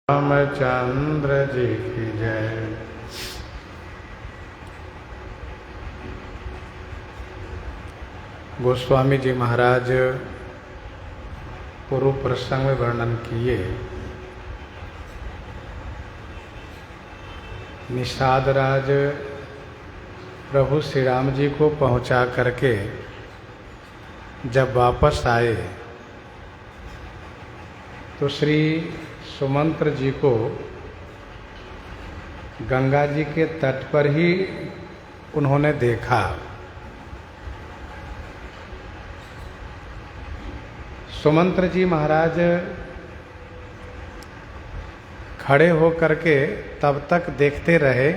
रामचंद्र जी की जय। गोस्वामी जी महाराज पूर्व प्रसंग में वर्णन किए। निषाद राज प्रभु श्री राम जी को पहुंचा करके जब वापस आए तो श्री सुमंत्र जी को गंगा जी के तट पर ही उन्होंने देखा। सुमंत्र जी महाराज खड़े होकर के तब तक देखते रहे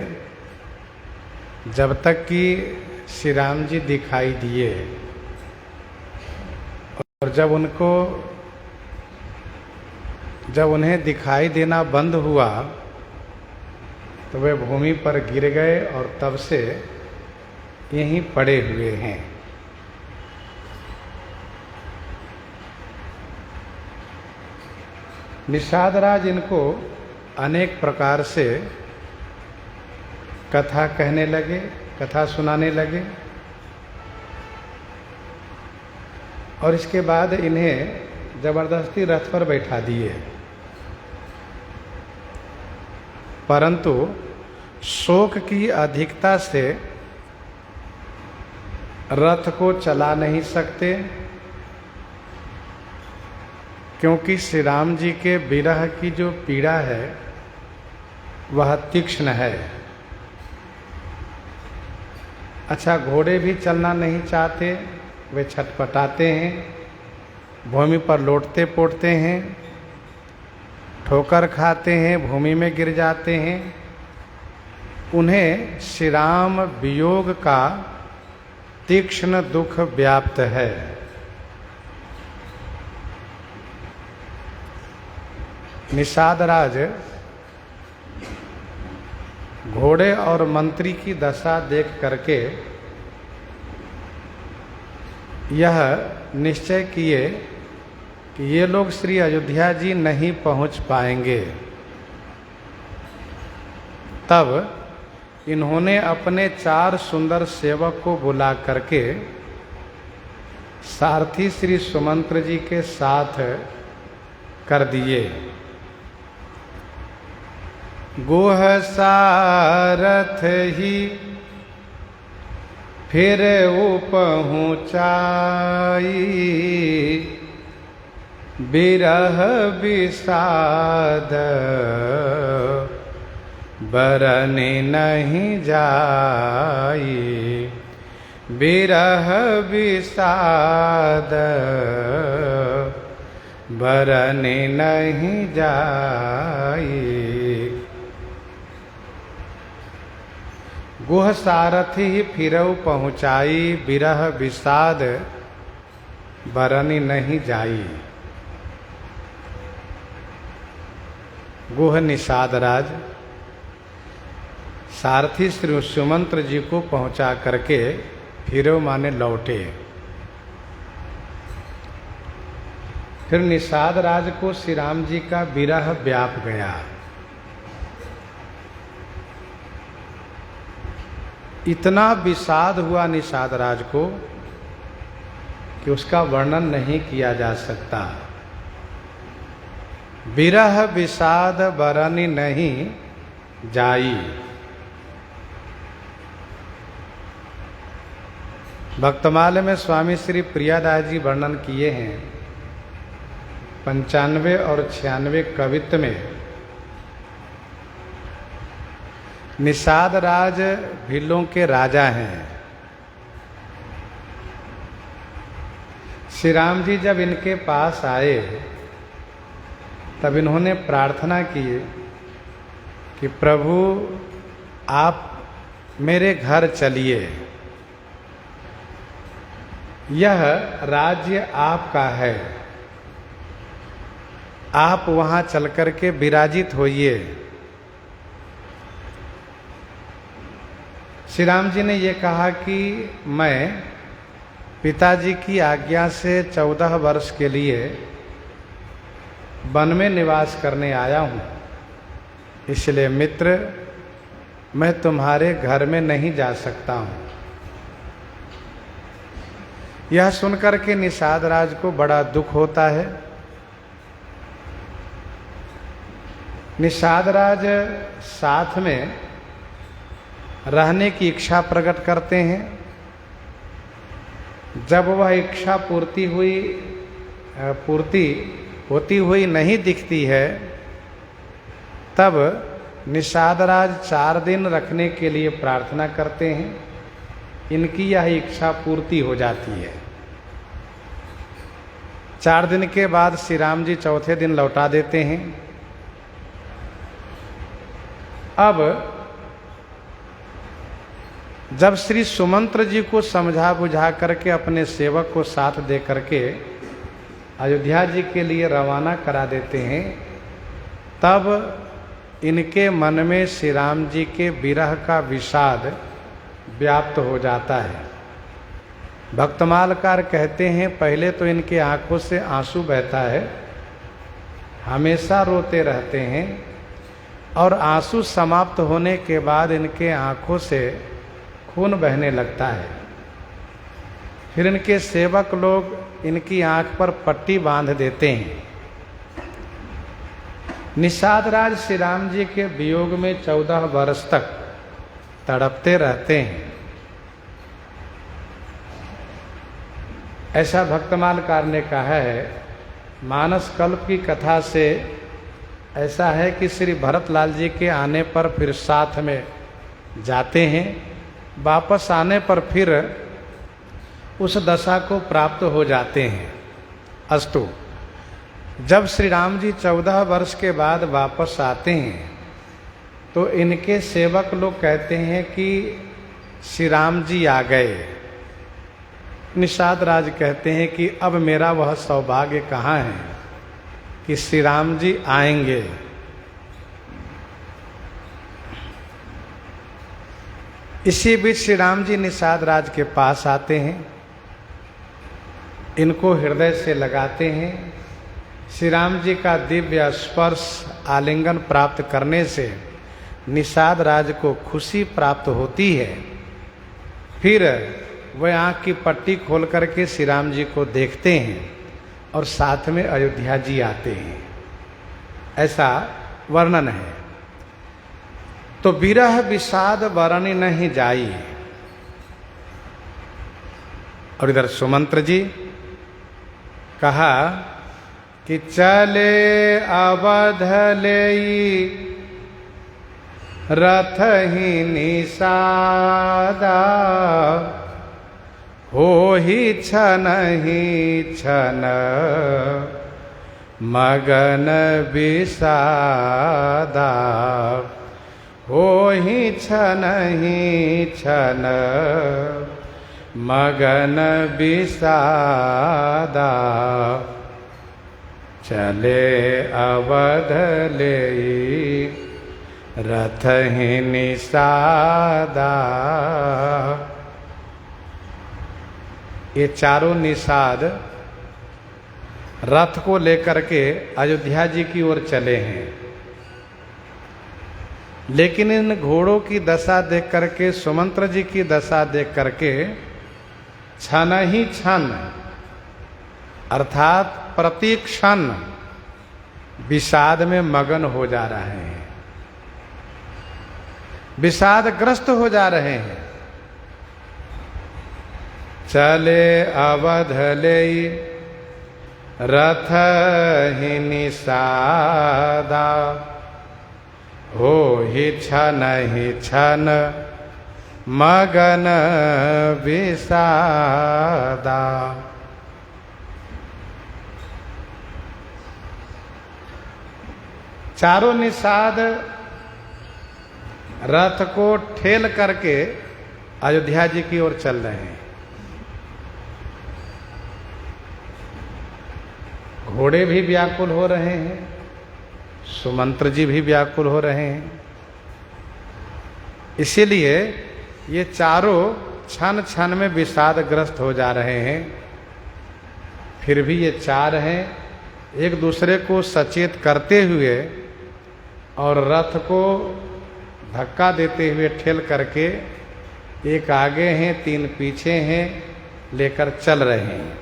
जब तक कि श्री राम जी दिखाई दिए, और जब उन्हें दिखाई देना बंद हुआ तो वे भूमि पर गिर गए और तब से यहीं पड़े हुए हैं। निषाद राज इनको अनेक प्रकार से कथा कहने लगे, कथा सुनाने लगे, और इसके बाद इन्हें जबरदस्ती रथ पर बैठा दिए। परंतु शोक की अधिकता से रथ को चला नहीं सकते, क्योंकि श्री राम जी के विरह की जो पीड़ा है वह तीक्ष्ण है। अच्छा, घोड़े भी चलना नहीं चाहते, वे छटपटाते हैं, भूमि पर लोटते पोटते हैं, ठोकर खाते हैं, भूमि में गिर जाते हैं। उन्हें श्री राम वियोग का तीक्ष्ण दुख व्याप्त है। निषाद राज घोड़े और मंत्री की दशा देख करके यह निश्चय किए कि ये लोग श्री अयोध्या जी नहीं पहुंच पाएंगे। तब इन्होंने अपने 4 सुंदर सेवक को बुला करके सारथी श्री सुमंत्र जी के साथ कर दिए। गोह सारथ ही फिर पहुँचाई, बिरह विषाद बरने नहीं जाई, बिरह विषाद बरने नहीं जाई। गुह सारथी ही फिरऊ पहुँचाई, बिरह विषाद बरनी नहीं जाई। गुह निषाद राज सारथी श्री सुमंत्र जी को पहुंचा करके फिरऊ माने लौटे। फिर निषाद राज को श्री राम जी का विरह व्याप गया। इतना विषाद हुआ निषाद राज को कि उसका वर्णन नहीं किया जा सकता। विरह विषाद बरनी नहीं जाई। भक्तमाल में स्वामी श्री प्रियादास जी वर्णन किए हैं 95 और 96 कवित्त में। निषाद राज भीलों के राजा हैं। श्री राम जी जब इनके पास आए तब इन्होंने प्रार्थना की कि प्रभु आप मेरे घर चलिए, यह राज्य आपका है, आप वहाँ चल कर के विराजित होइए। श्री राम जी ने ये कहा कि मैं पिताजी की आज्ञा से 14 वर्ष के लिए वन में निवास करने आया हूँ, इसलिए मित्र, मैं तुम्हारे घर में नहीं जा सकता हूं। यह सुनकर के निषाद राज को बड़ा दुख होता है। निषाद राज साथ में रहने की इच्छा प्रकट करते हैं। जब वह इच्छा पूर्ति होती हुई नहीं दिखती है, तब निषाद राज 4 दिन रखने के लिए प्रार्थना करते हैं। इनकी यह इच्छा पूर्ति हो जाती है। 4 दिन के बाद श्री राम जी चौथे दिन लौटा देते हैं। अब जब श्री सुमंत्र जी को समझा बुझा करके अपने सेवक को साथ दे करके अयोध्या जी के लिए रवाना करा देते हैं, तब इनके मन में श्री राम जी के विरह का विषाद व्याप्त हो जाता है। भक्तमालकार कहते हैं, पहले तो इनके आंखों से आंसू बहता है, हमेशा रोते रहते हैं, और आंसू समाप्त होने के बाद इनके आंखों से खून बहने लगता है। फिर इनके सेवक लोग इनकी आंख पर पट्टी बांध देते हैं। निषाद राज श्री राम जी के वियोग में 14 वर्ष तक तड़पते रहते हैं। ऐसा भक्तमालकार ने कहा है। मानस कल्प की कथा से ऐसा है कि श्री भरतलाल जी के आने पर फिर साथ में जाते हैं, वापस आने पर फिर उस दशा को प्राप्त हो जाते हैं। अस्तु, जब श्री राम जी 14 वर्ष के बाद वापस आते हैं, तो इनके सेवक लोग कहते हैं कि श्री राम जी आ गए। निषाद राज कहते हैं कि अब मेरा वह सौभाग्य कहाँ है कि श्री राम जी आएंगे। इसी बीच श्री राम जी निषाद राज के पास आते हैं, इनको हृदय से लगाते हैं। श्री राम जी का दिव्य स्पर्श आलिंगन प्राप्त करने से निषाद राज को खुशी प्राप्त होती है। फिर वह आँख की पट्टी खोल करके श्री राम जी को देखते हैं और साथ में अयोध्या जी आते हैं। ऐसा वर्णन है। तो विरह विषाद वर्णि नहीं जाई। और इधर सुमंत्र जी कहा कि चले अवध लेई रथ ही निषादा, हो ही छन मगन विषादा, हो ही छन मगन विषादा, चले अवध लेई रथ ही निषादा। ये चारों निषाद रथ को लेकर के अयोध्या जी की ओर चले हैं। लेकिन इन घोड़ों की दशा देख करके, सुमंत्र जी की दशा देख करके क्षण ही क्षण अर्थात प्रति क्षण विषाद में मगन हो जा रहे हैं, विषादग्रस्त हो जा रहे हैं। चले अवध लेई रथ ही निषादा, हो ही छन मगन विषादा। चारों निषाद रथ को ठेल करके अयोध्या जी की ओर चल रहे हैं। घोड़े भी व्याकुल हो रहे हैं, सुमंत्र जी भी व्याकुल हो रहे हैं। इसीलिए ये चारों क्षण क्षण में विषादग्रस्त हो जा रहे हैं। फिर भी ये चार हैं, एक दूसरे को सचेत करते हुए और रथ को धक्का देते हुए ठेल करके एक आगे हैं, 3 पीछे हैं, लेकर चल रहे हैं।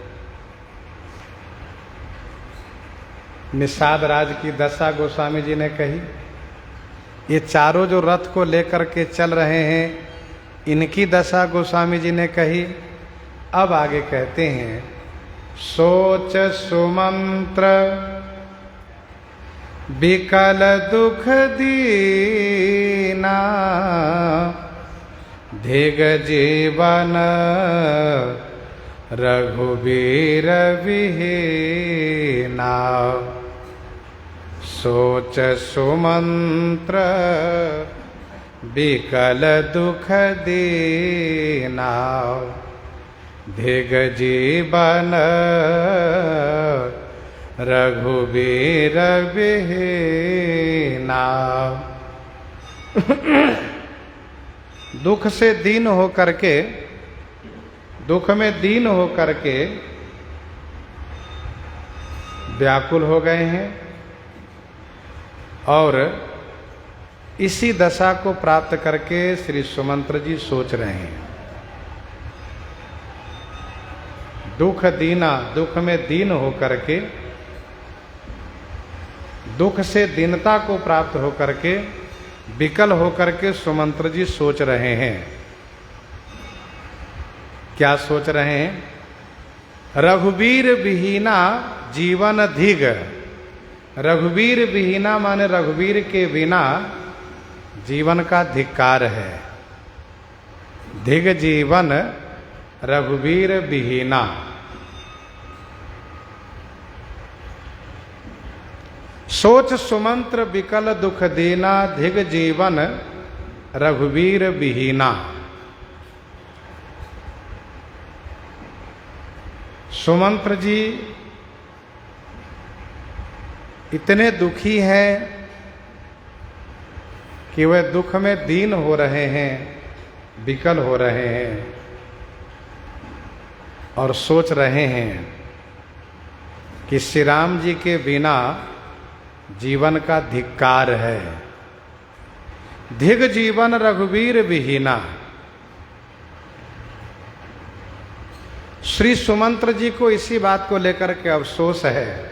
निषाद राज की दशा गोस्वामी जी ने कही। ये चारों जो रथ को लेकर के चल रहे हैं, इनकी दशा गोस्वामी जी ने कही। अब आगे कहते हैं, सोच सुमंत्र विकल दुख दीना, धिग जीवन रघुबीर विहीना। सोच सुमंत्र विकल दुख दीना, धिग जीवन रघुबीर विहीना। दुख से दीन हो करके, दुख में दीन हो करके व्याकुल हो गए हैं और इसी दशा को प्राप्त करके श्री सुमंत्र जी सोच रहे हैं। दुख दीना, दुख में दीन हो करके, दुख से दीनता को प्राप्त हो करके, विकल होकर के सुमंत्र जी सोच रहे हैं। क्या सोच रहे हैं? रघुबीर विहीना जीवन धिग। रघुबीर विहीना माने रघुबीर के बिना जीवन का धिक्कार है। धिग जीवन रघुबीर विहीना। सोच सुमंत्र विकल दुख दीना, धिग जीवन रघुबीर विहीना। सुमंत्र जी इतने दुखी हैं कि वह दुख में दीन हो रहे हैं, विकल हो रहे हैं और सोच रहे हैं कि श्री राम जी के बिना जीवन का धिक्कार है। धिग जीवन रघुबीर विहीना। श्री सुमंत्र जी को इसी बात को लेकर के अफसोस है,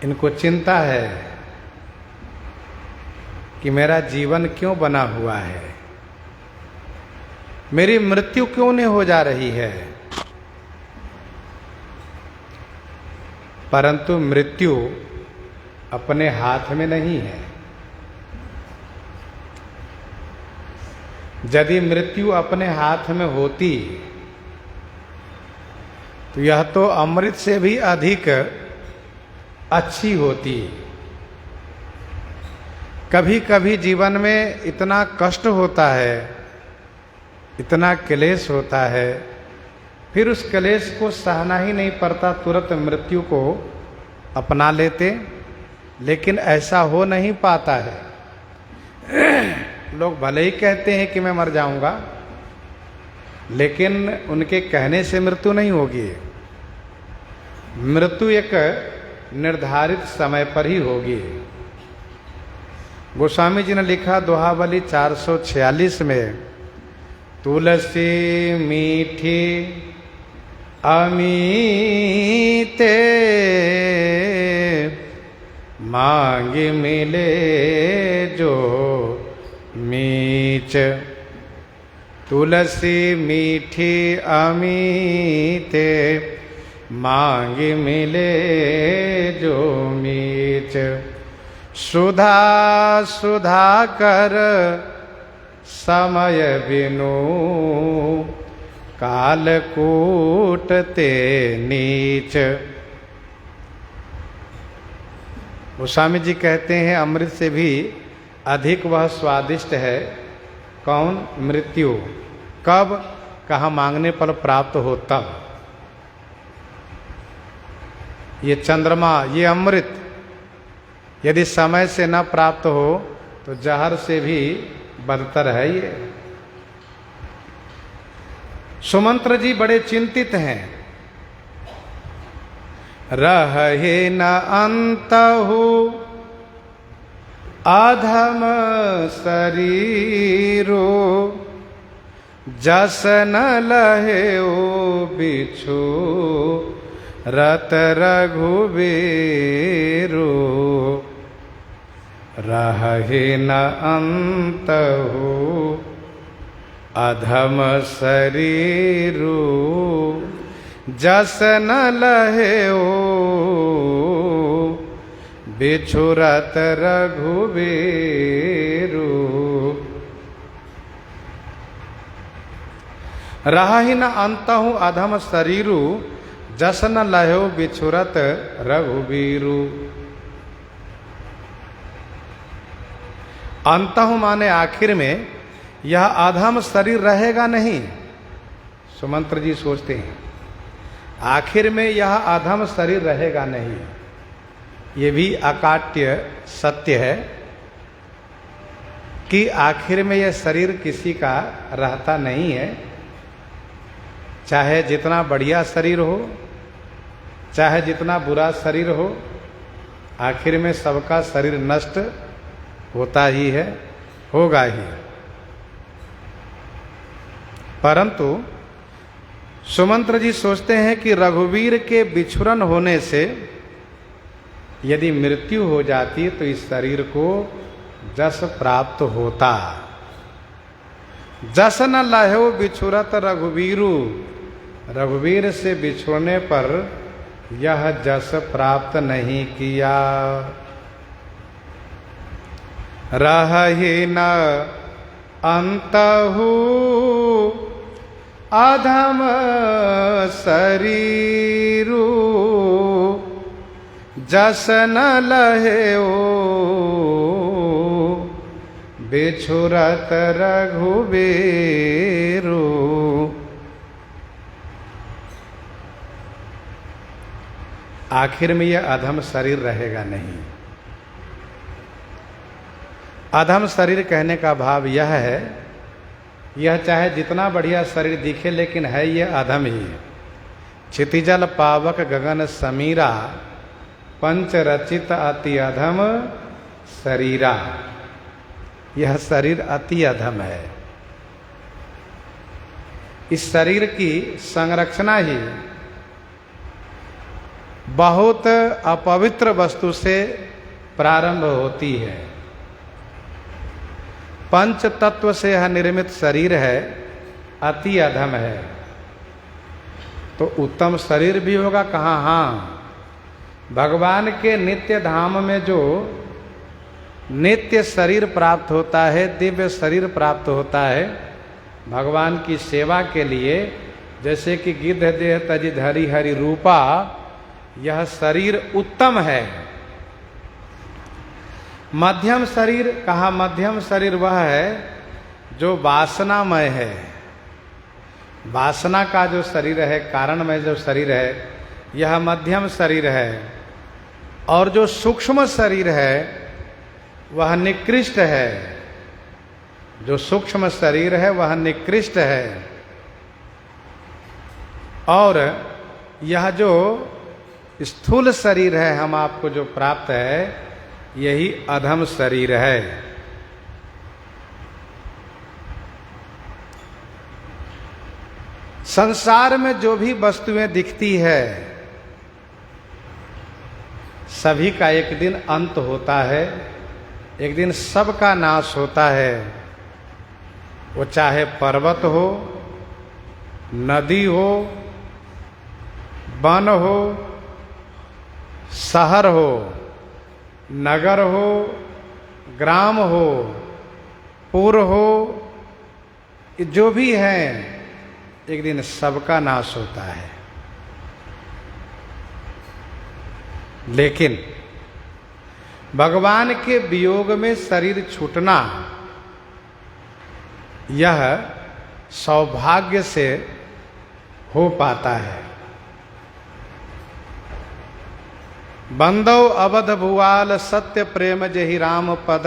इनको चिंता है कि मेरा जीवन क्यों बना हुआ है, मेरी मृत्यु क्यों नहीं हो जा रही है। परंतु मृत्यु अपने हाथ में नहीं है। यदि मृत्यु अपने हाथ में होती तो यह तो अमृत से भी अधिक अच्छी होती। कभी कभी जीवन में इतना कष्ट होता है, इतना क्लेश होता है, फिर उस क्लेश को सहना ही नहीं पड़ता, तुरंत मृत्यु को अपना लेते। लेकिन ऐसा हो नहीं पाता है। लोग भले ही कहते हैं कि मैं मर जाऊंगा, लेकिन उनके कहने से मृत्यु नहीं होगी। मृत्यु एक निर्धारित समय पर ही होगी। गोस्वामी जी ने लिखा दोहावली 446 में, तुलसी मीठी अमीते मांग मिले जो मीच। तुलसी मीठी अमीते मांग मिले जो मीच। सुधा सुधा कर समय बिनु कालकूट ते नीच। गोस्वामी जी कहते हैं अमृत से भी अधिक वह स्वादिष्ट है। कौन? मृत्यु। कब? कहाँ मांगने पर प्राप्त हो तब। ये चंद्रमा, ये अमृत यदि समय से न प्राप्त हो तो जहर से भी बदतर है ये। सुमंत्र जी बड़े चिंतित हैं। रहे न अंतहु अधम शरीरो जस न लहे ओ बिछु रत रघुबीरो रहे न अंत हो अधम शरीरो जस न लहे ओ बिछुरत रघुबीरो। रही न अंतहु अधम शरीरु जस न लहो बिछुरत रघुबीरु। अंतहु माने आखिर में यह अधम शरीर रहेगा नहीं। सुमंत्र जी सोचते हैं आखिर में यह अधम शरीर रहेगा नहीं। ये भी अकाट्य सत्य है कि आखिर में यह शरीर किसी का रहता नहीं है। चाहे जितना बढ़िया शरीर हो, चाहे जितना बुरा शरीर हो, आखिर में सबका शरीर नष्ट होता ही है, होगा ही। परंतु सुमंत्र जी सोचते हैं कि रघुवीर के बिछुरन होने से यदि मृत्यु हो जाती तो इस शरीर को जस प्राप्त होता। जस न लहो बिछुरत रघुवीरु, रघुवीर से बिछुड़ने पर यह जस प्राप्त नहीं किया। रहि न अंतहु अधम शरीरु जस न लहे ओ बिछुरत रघुबीरु। आखिर में यह अधम शरीर रहेगा नहीं। अधम शरीर कहने का भाव यह है, यह चाहे जितना बढ़िया शरीर दिखे लेकिन है यह अधम ही। क्षितिजल पावक गगन समीरा पंच रचित अति अधम शरीरा। यह शरीर अति अधम है। इस शरीर की संरक्षणा ही बहुत अपवित्र वस्तु से प्रारंभ होती है। पंच तत्व से यह निर्मित शरीर है, अति अधम है। तो उत्तम शरीर भी होगा कहाँ? हाँ, भगवान के नित्य धाम में जो नित्य शरीर प्राप्त होता है, दिव्य शरीर प्राप्त होता है भगवान की सेवा के लिए, जैसे कि गिद्ध देह तजि धरि हरि रूपा, यह शरीर उत्तम है। मध्यम शरीर कहा? मध्यम शरीर वह है जो वासनामय है। वासना का जो शरीर है, कारणमय जो शरीर है, यह मध्यम शरीर है। और जो सूक्ष्म शरीर है वह निकृष्ट है। जो सूक्ष्म शरीर है वह निकृष्ट है। और यह जो स्थूल शरीर है हम आपको जो प्राप्त है, यही अधम शरीर है। संसार में जो भी वस्तुएं दिखती है सभी का एक दिन अंत होता है, एक दिन सबका नाश होता है। वो चाहे पर्वत हो, नदी हो, वन हो, शहर हो, नगर हो, ग्राम हो, पुर हो, जो भी है एक दिन सबका नाश होता है। लेकिन भगवान के वियोग में शरीर छूटना यह सौभाग्य से हो पाता है। बंदौ अवध भुआल सत्य प्रेम जहि राम पद,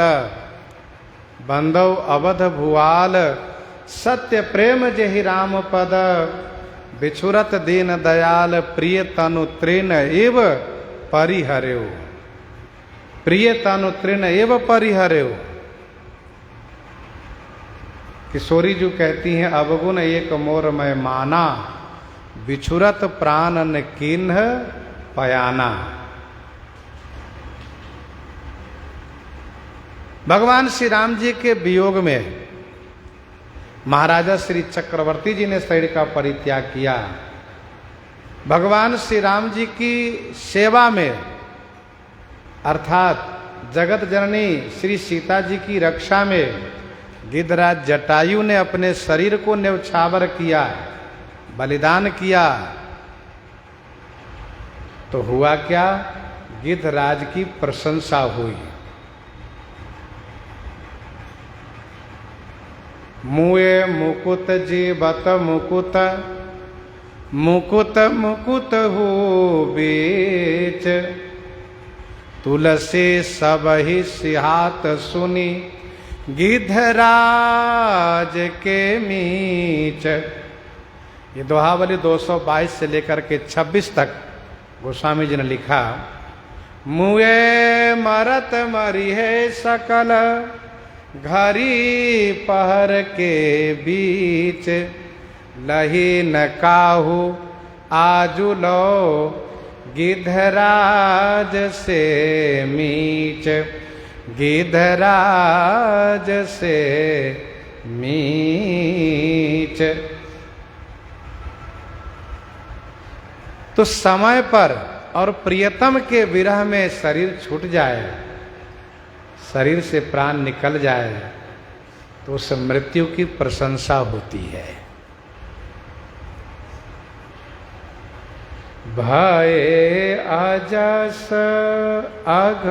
बंदौ अवध भुआल सत्य प्रेम जहि राम पद, बिछुरत दीन दयाल प्रिय तनु तृण एव परिहर्यो। प्रिय तनु तृण एव परिहर्यो। किशोरी जी कहती हैं अवगुण एक मोर मैं माना, बिछुरत प्राण न किन्ह पयाना। भगवान श्री राम जी के वियोग में महाराजा श्री चक्रवर्ती जी ने शरीर का परित्याग किया। भगवान श्री राम जी की सेवा में अर्थात जगत जननी श्री सीता जी की रक्षा में गिद्धराज जटायु ने अपने शरीर को न्यौछावर किया, बलिदान किया। तो हुआ क्या? गिद्धराज की प्रशंसा हुई। मुए मुकुत जीवत मुकुत, मुकुत मुकुत हो बीच, तुलसी सबहि सिहात सुनी, गिद्धराज के मीच। ये दोहावली 222 से लेकर के 26 तक गोस्वामी जी ने लिखा। मुए मरत मरी है सकल, घरी पहर के बीच, लही न काहू आजु लो, गिद्धराज से मीच, गिद्धराज से मीच। तो समय पर और प्रियतम के विरह में शरीर छूट जाए, शरीर से प्राण निकल जाए, तो उस मृत्यु की प्रशंसा होती है। भये अजस अघ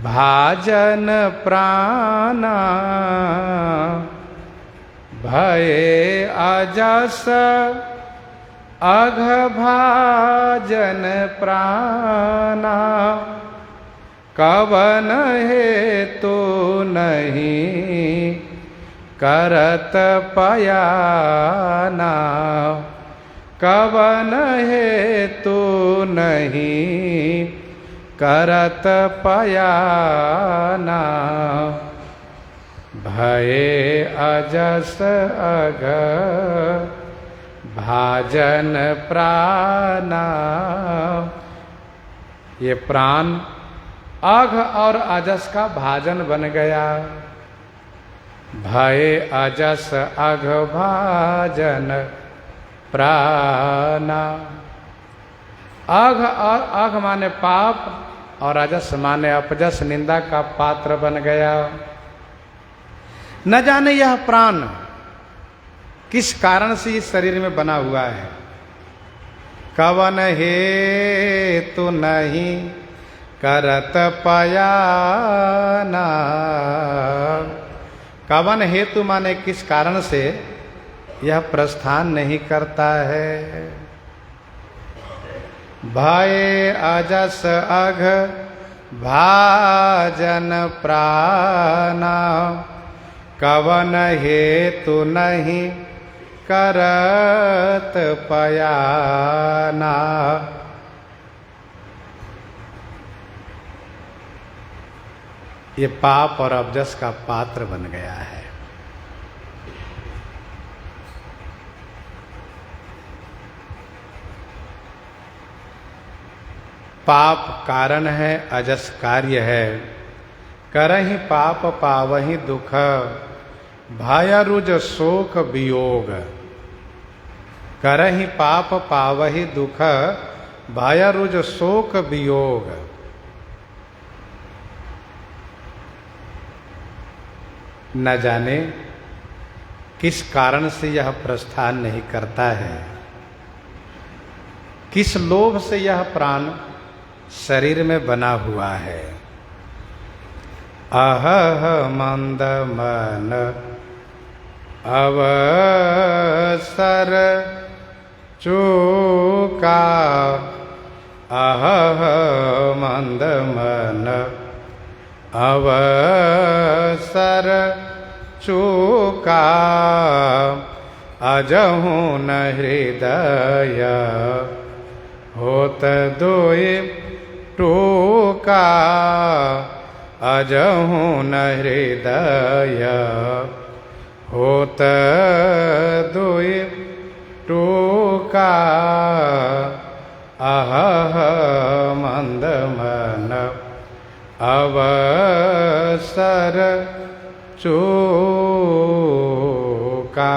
भाजन प्राणा, भये अजस अघ भाजन प्राणा, कवन हेतु नहीं करत पयाना, कवन हेतु नहीं करत पयाना, भये अजस अघ भाजन प्राणा। ये प्राण अघ और अजस का भाजन बन गया। भय अजस अघ भाजन प्राणा। अघ और अघ माने पाप और अजस माने अपजस, निंदा का पात्र बन गया। न जाने यह प्राण किस कारण से इस शरीर में बना हुआ है। कवन हेतु नहीं करत पयाना। कवन हेतु माने किस कारण से यह प्रस्थान नहीं करता है। भय अजस अघ भाजन प्राणा। कवन हेतु नहीं करत पयाना। ये पाप और अपजस का पात्र बन गया है। पाप कारण है, अजस कार्य है। करहि पाप पावहि दुख, भय रुज शोक वियोग। करहि पाप पावहि दुख, भय रुज शोक वियोग। न जाने किस कारण से यह प्रस्थान नहीं करता है। किस लोभ से यह प्राण शरीर में बना हुआ है। अहह मंद मन अवसर चूका। अहह मंद मन अवसर चूका। अजहू न हृदय होत दोय टूका अजहू न हृदय होत दुई टूका अहह मंद मन अवसर चूका।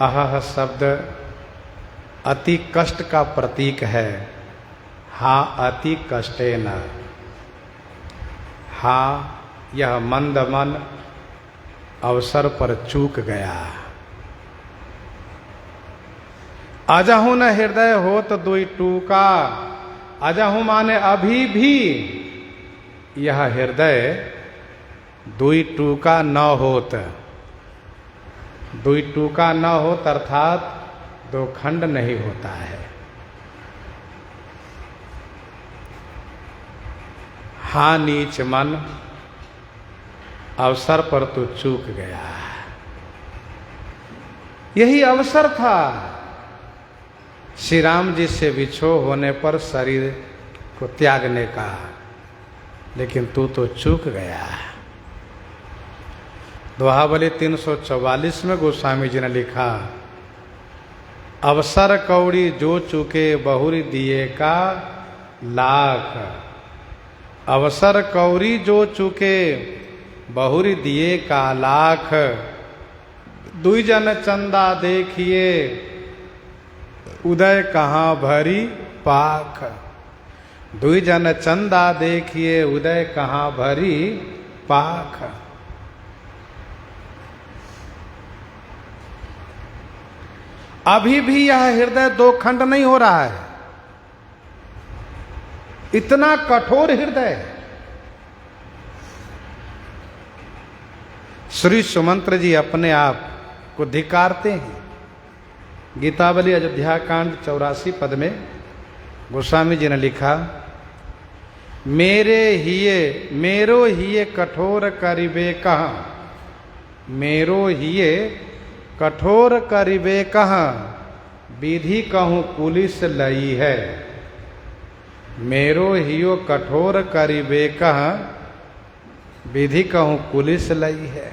अहह शब्द अति कष्ट का प्रतीक है। हा अति कष्टेन, हा यह मंद मन अवसर पर चूक गया। अजहू न हृदय होत दुई टूका, अजहू माने अभी भी यह हृदय दुई टूका न होत। दुई टूका न होत अर्थात दो खंड नहीं होता है। हाँ नीच मन अवसर पर तो चूक गया। यही अवसर था श्री राम जी से विछोह होने पर शरीर को त्यागने का, लेकिन तू तो चूक गया। दोहावली 344 में गोस्वामी जी ने लिखा, अवसर कौड़ी जो चूके बहुरी दिए का लाख। अवसर कौड़ी जो चूके बहुरी दिए का लाख, दुई जन चंदा देखिए उदय कहाँ भरी पाख। दुई जन चंदा देखिए उदय कहाँ भरी पाख। अभी भी यह हृदय दो खंड नहीं हो रहा है। इतना कठोर हृदय। श्री सुमंत्र जी अपने आप को धिक्कारते हैं। गीतावली अयोध्या कांड 84 पद में गोस्वामी जी ने लिखा, मेरो हिये कठोर करिबे कहाँ। मेरो हिये कठोर करिबे कहाँ, विधि कहूँ पुलिस लई है। मेरो हियो कठोर करिबे कहाँ, विधि कहूँ पुलिस लई है।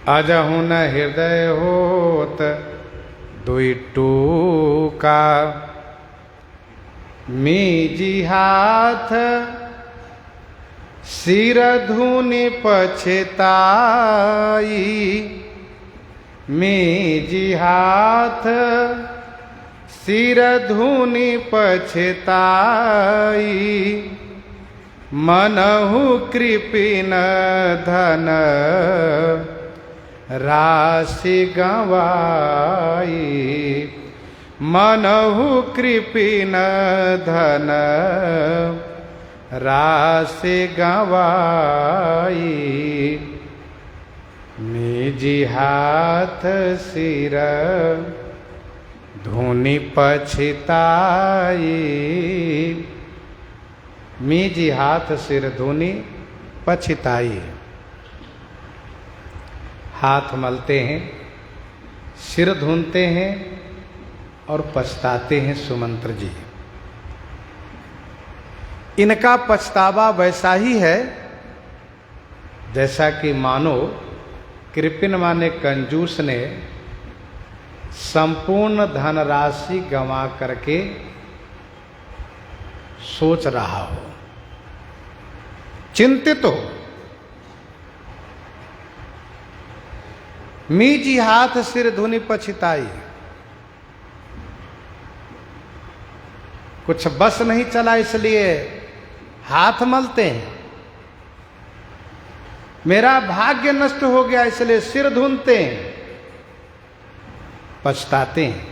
अजहू न हृदय होत दुई टूका, मीजी हाथ सिर धुनि पछताई। मीजी हाथ सिर धुनि पछताई, मनहु कृपिन धन राशि गंवाई। मनहु कृपिन धन राशि गंवाई। निजी हाथ सिर धुनि पछताई। मीजी हाथ सिर धुनि पछताई। हाथ मलते हैं, सिर धुनते हैं और पछताते हैं सुमंत्र जी। इनका पछतावा वैसा ही है जैसा कि मानो कृपिन माने कंजूस ने संपूर्ण धनराशि गंवा करके सोच रहा हो, चिंतित हो। मीजी हाथ सिर धुनि पछताई। कुछ बस नहीं चला इसलिए हाथ मलते हैं। मेरा भाग्य नष्ट हो गया इसलिए सिर धुनते हैं, पछताते हैं।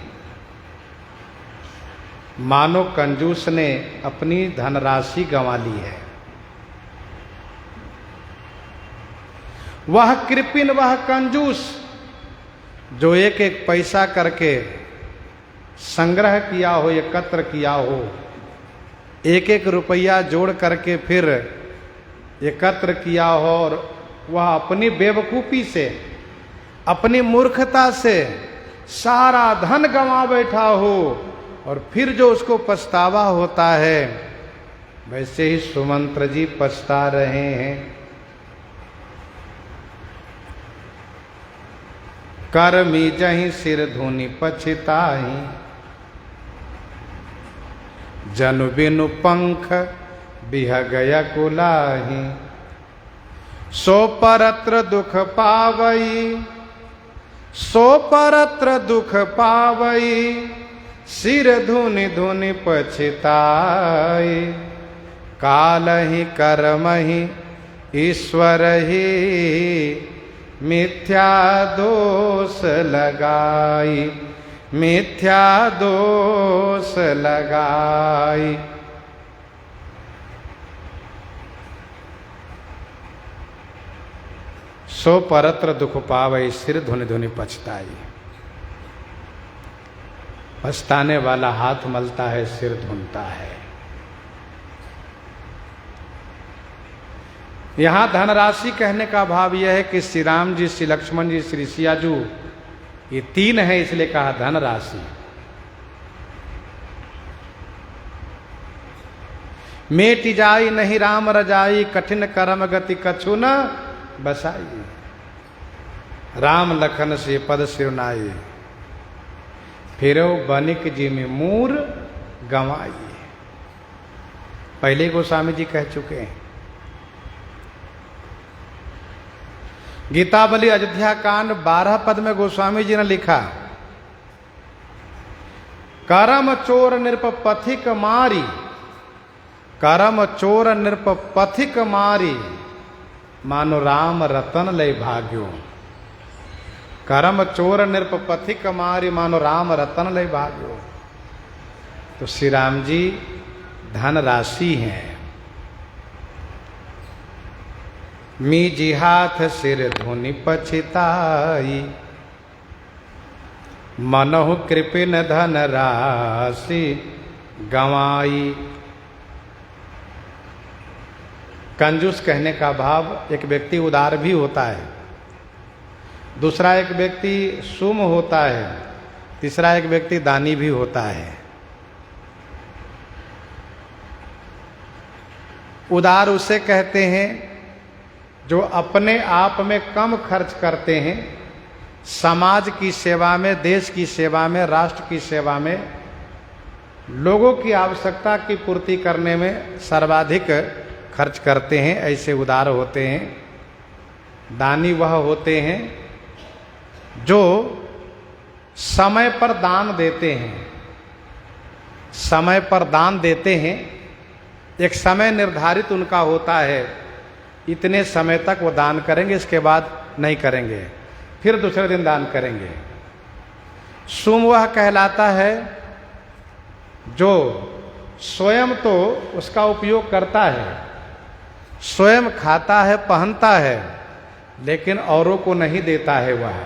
मानो कंजूस ने अपनी धनराशि गंवा ली है। वह कृपिन, वह कंजूस जो एक एक पैसा करके संग्रह किया हो, एकत्र किया हो, एक एक रुपया जोड़ करके फिर एकत्र किया हो और वह अपनी बेवकूफी से, अपनी मूर्खता से सारा धन गंवा बैठा हो और फिर जो उसको पछतावा होता है, वैसे ही सुमंत्र जी पछता रहे हैं। कर्मी जहीं सिर धुनि पछताही, जनु बिनु पंख बिहगय कुलाही। सो परत्र दुख पावई, सो परत्र दुख पावई, सिर धुनि धुनि पछताई। काल ही कर्म ही ईश्वर ही, मिथ्या दोष लगाई, मिथ्या दोष लगाई। सो परत्र दुख पावई, सिर धुनि धुनि पछताई। पछताने वाला हाथ मलता है, सिर धुनता है। यहां धनराशि कहने का भाव यह है कि श्री राम जी, श्री लक्ष्मण जी, श्री सियाजू, ये तीन है, इसलिए कहा धनराशि। मेट जाई नहीं राम रजाई, कठिन कर्म गति कछु न बसाई। राम लखन से पद सिरनाई, फिरो बनिक जी में मूर गंवाई। पहले गोस्वामी जी कह चुके हैं। गीतावली अयोध्या कांड 12 पद में गोस्वामी जी ने लिखा, करम चोर नृप पथिक मारी, करम चोर नृप पथिक मारी, मानो राम रतन लय भाग्यो। करम चोर नृप पथिक मारी, मानो राम रतन लय भाग्यो। तो श्री राम जी धन राशि हैं। मीजी हाथ सिर धुनि पछताई, मनहु कृपिन धन राशि गंवाई। कंजूस कहने का भाव, एक व्यक्ति उदार भी होता है, दूसरा एक व्यक्ति सुम होता है, तीसरा एक व्यक्ति दानी भी होता है। उदार उसे कहते हैं जो अपने आप में कम खर्च करते हैं, समाज की सेवा में, देश की सेवा में, राष्ट्र की सेवा में, लोगों की आवश्यकता की पूर्ति करने में सर्वाधिक खर्च करते हैं, ऐसे उदार होते हैं। दानी वह होते हैं जो समय पर दान देते हैं, समय पर दान देते हैं। एक समय निर्धारित उनका होता है, इतने समय तक वो दान करेंगे, इसके बाद नहीं करेंगे, फिर दूसरे दिन दान करेंगे। सुम वह कहलाता है जो स्वयं तो उसका उपयोग करता है, स्वयं खाता है, पहनता है, लेकिन औरों को नहीं देता है। वह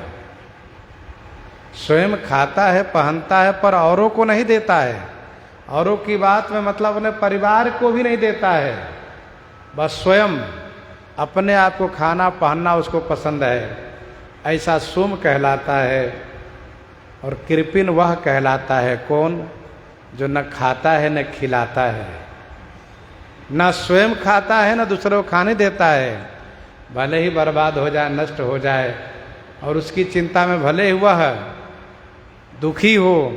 स्वयं खाता है, पहनता है, पर औरों को नहीं देता है। औरों की बात में मतलब अपने परिवार को भी नहीं देता है, बस स्वयं अपने आप को खाना पहनना उसको पसंद है, ऐसा सुम कहलाता है। और कृपिन वह कहलाता है कौन, जो न खाता है न खिलाता है, न स्वयं खाता है न दूसरों को खाने देता है, भले ही बर्बाद हो जाए, नष्ट हो जाए, और उसकी चिंता में भले ही वह दुखी हो,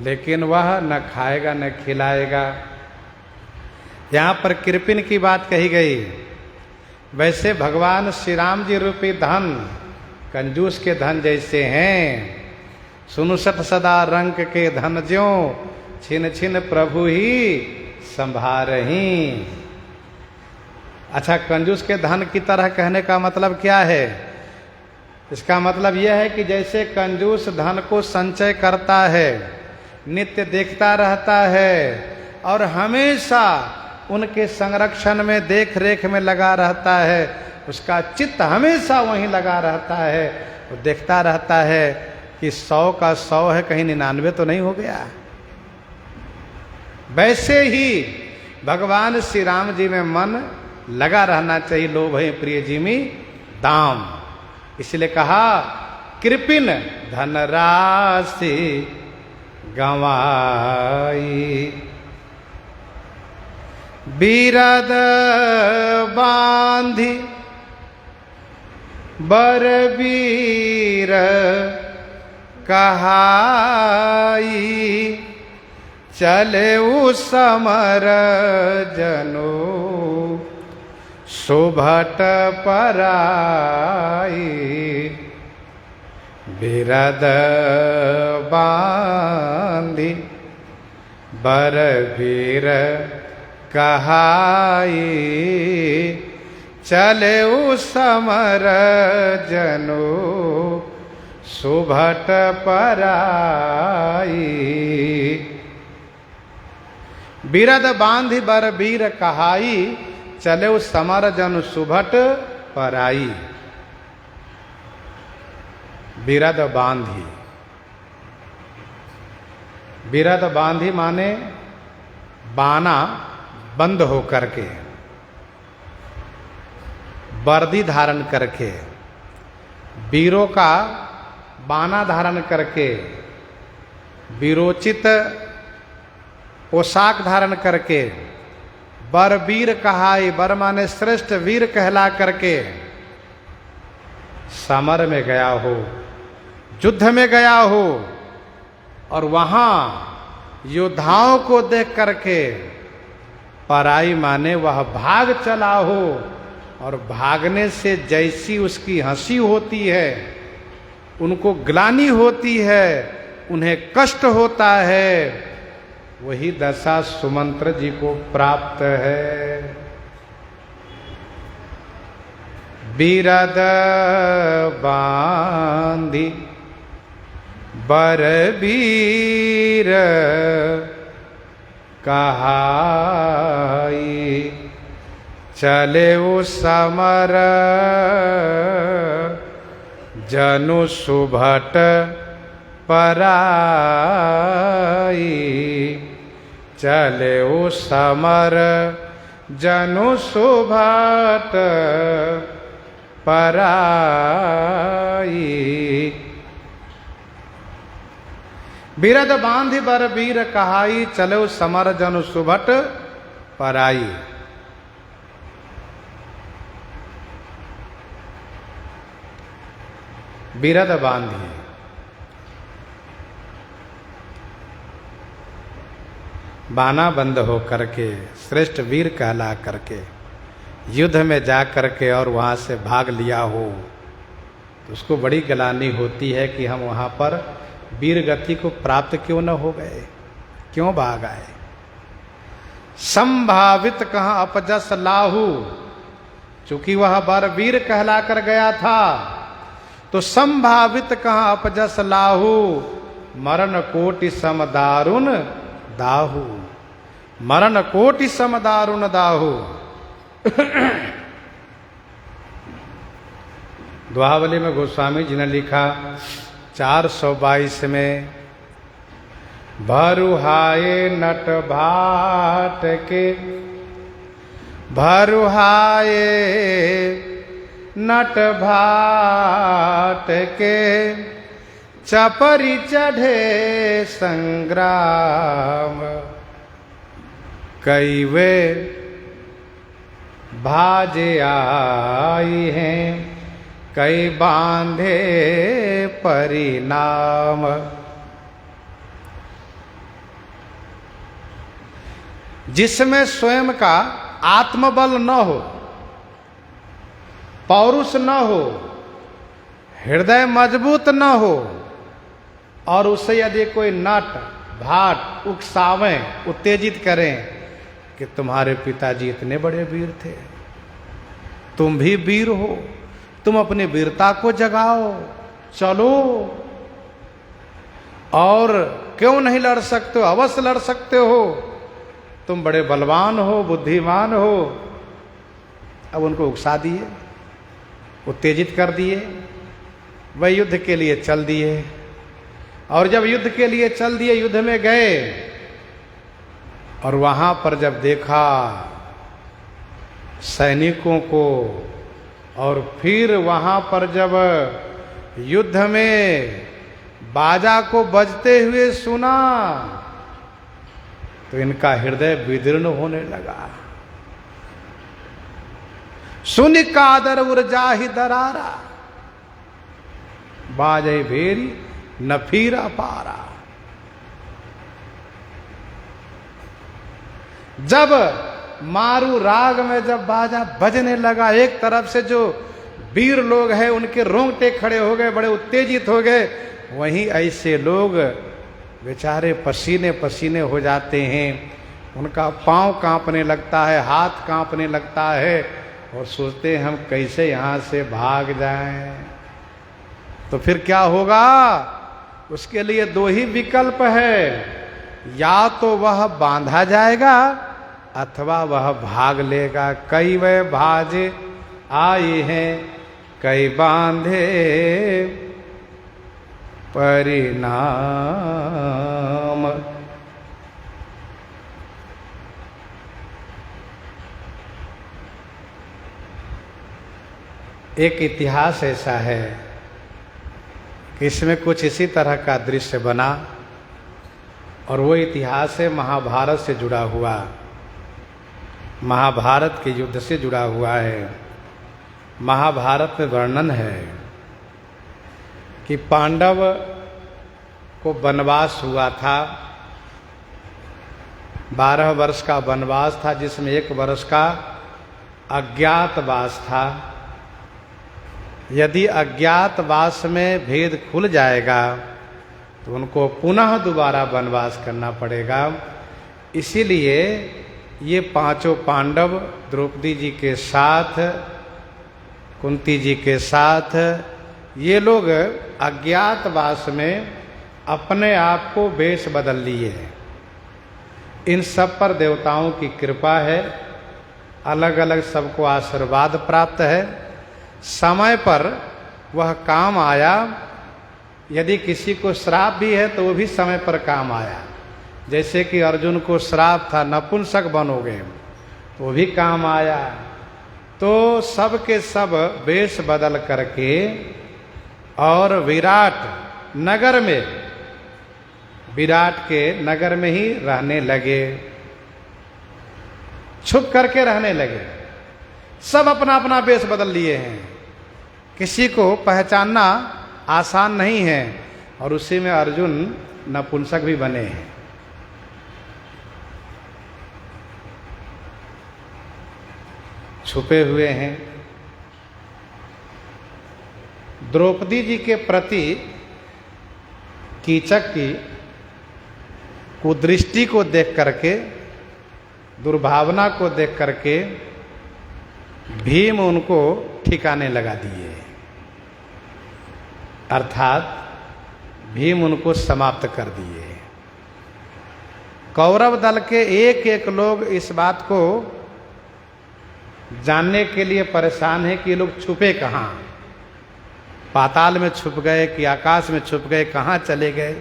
लेकिन वह न खाएगा न खिलाएगा। यहाँ पर कृपिन की बात कही गई। वैसे भगवान श्री राम जी रूपी धन कंजूस के धन जैसे हैं। सुनुसठ सदा रंक के धन ज्यों, छिन छिन प्रभु ही संभारही। अच्छा, कंजूस के धन की तरह कहने का मतलब क्या है? इसका मतलब यह है कि जैसे कंजूस धन को संचय करता है, नित्य देखता रहता है और हमेशा उनके संरक्षण में, देख रेख में लगा रहता है, उसका चित्त हमेशा वहीं लगा रहता है, वो देखता रहता है कि 100 का 100 है, कहीं 99 तो नहीं हो गया। वैसे ही भगवान श्री राम जी में मन लगा रहना चाहिए। लोभ है प्रिय जिमी दाम। इसलिए कहा कृपिन धनराशि गंवाई, बिरद बांधी बरबीर कहाई, चले समर जनो सुभट पराई, बिरद बांधी बरबीर कहाई, चले समर जनो सुभट पराई, बिरद बांधी बरबीर कहाई, चले समर जनु सुभट पराई। बिरद बांधी, बिरद बांधी माने बाना बंद हो करके, वर्दी धारण करके, वीरों का बाना धारण करके, वीरोचित पोशाक धारण करके, बरबीर कहाई, बर माने श्रेष्ठ वीर कहला करके समर में गया हो, युद्ध में गया हो, और वहां योद्धाओं को देख करके पराई माने वह भाग चला हो, और भागने से जैसी उसकी हंसी होती है, उनको ग्लानि होती है, उन्हें कष्ट होता है, वही दशा सुमंत्र जी को प्राप्त है। बिरद बांधी बरबीर कहाई, चले समर जनु सुभट पराई, चले समर जनु सुभट पराई, बिरद बांधी बरबीर कहाई, चलो समर जनु सुभट पराई। बिरद बांधी, बाना बंद हो करके, श्रेष्ठ वीर कहला करके युद्ध में जा करके और वहां से भाग लिया हो, तो उसको बड़ी ग्लानि होती है कि हम वहां पर वीर गति को प्राप्त क्यों न हो गए, क्यों भाग आए। संभावित कहाँ अपजस लाहू, चूंकि वह बर वीर कहला कर गया था, तो संभावित कहाँ अपजस लाहू, मरण कोटि सम दारुण दाहू, मरण कोटि सम दारुण दाहू। दोहावली में गोस्वामी जी ने लिखा 422 में, भरुहाए नट भाट के, भरुहाए नट भाट के, चपरी चढ़े संग्राम, कई वे भाजे आई हैं, कई बांधे परिणाम। जिसमें स्वयं का आत्मबल न हो, पौरुष न हो, हृदय मजबूत न हो, और उसे यदि कोई नट भाट उकसावें, उत्तेजित करें कि तुम्हारे पिताजी इतने बड़े वीर थे, तुम भी वीर हो, तुम अपनी वीरता को जगाओ, चलो, और क्यों नहीं लड़ सकते हो, अवश्य लड़ सकते हो, तुम बड़े बलवान हो, बुद्धिमान हो। अब उनको उकसा दिए, उत्तेजित कर दिए, वह युद्ध के लिए चल दिए। और जब युद्ध के लिए चल दिए, युद्ध में गए, और वहां पर जब देखा सैनिकों को और फिर वहां पर जब युद्ध में बाजा को बजते हुए सुना तो इनका हृदय विदीर्ण होने लगा। सुन कादर उर्जा ही दरारा, बाजे भेरी न फिरा पारा। जब मारू राग में जब बाजा बजने लगा, एक तरफ से जो वीर लोग हैं उनके रोंगटे खड़े हो गए, बड़े उत्तेजित हो गए। वहीं ऐसे लोग बेचारे पसीने पसीने हो जाते हैं, उनका पांव कांपने लगता है, हाथ कांपने लगता है और सोचते हैं हम कैसे यहां से भाग जाएं। तो फिर क्या होगा? उसके लिए दो ही विकल्प है, या तो वह बांधा जाएगा अथवा वह भाग लेगा। कई वे भाजे आए हैं, कई बांधे परिणाम। एक इतिहास ऐसा है कि इसमें कुछ इसी तरह का दृश्य बना, और वो इतिहास है महाभारत से जुड़ा हुआ, महाभारत के युद्ध से जुड़ा हुआ है। महाभारत में वर्णन है कि पांडव को वनवास हुआ था, 12 वर्ष का वनवास था, जिसमें 1 वर्ष का अज्ञातवास था। यदि अज्ञातवास में भेद खुल जाएगा तो उनको पुनः दोबारा वनवास करना पड़ेगा। इसीलिए ये 5 पांडव द्रौपदी जी के साथ, कुंती जी के साथ, ये लोग अज्ञातवास में अपने आप को वेश बदल लिए हैं। इन सब पर देवताओं की कृपा है, अलग अलग सबको आशीर्वाद प्राप्त है। समय पर वह काम आया। यदि किसी को श्राप भी है तो वो भी समय पर काम आया। जैसे कि अर्जुन को श्राप था नपुंसक बनोगे, तो वो भी काम आया। तो सब के सब वेश बदल करके और विराट नगर में, विराट के नगर में ही रहने लगे, छुप करके रहने लगे। सब अपना अपना वेश बदल लिए हैं, किसी को पहचानना आसान नहीं है। और उसी में अर्जुन नपुंसक भी बने हैं। छुपे हुए हैं। द्रौपदी जी के प्रति कीचक की कुदृष्टि को देख करके, दुर्भावना को देख करके भीम उनको ठिकाने लगा दिए, अर्थात भीम उनको समाप्त कर दिए। कौरव दल के एक एक लोग इस बात को जानने के लिए परेशान है कि ये लोग छुपे कहाँ, पाताल में छुप गए कि आकाश में छुप गए, कहाँ चले गए।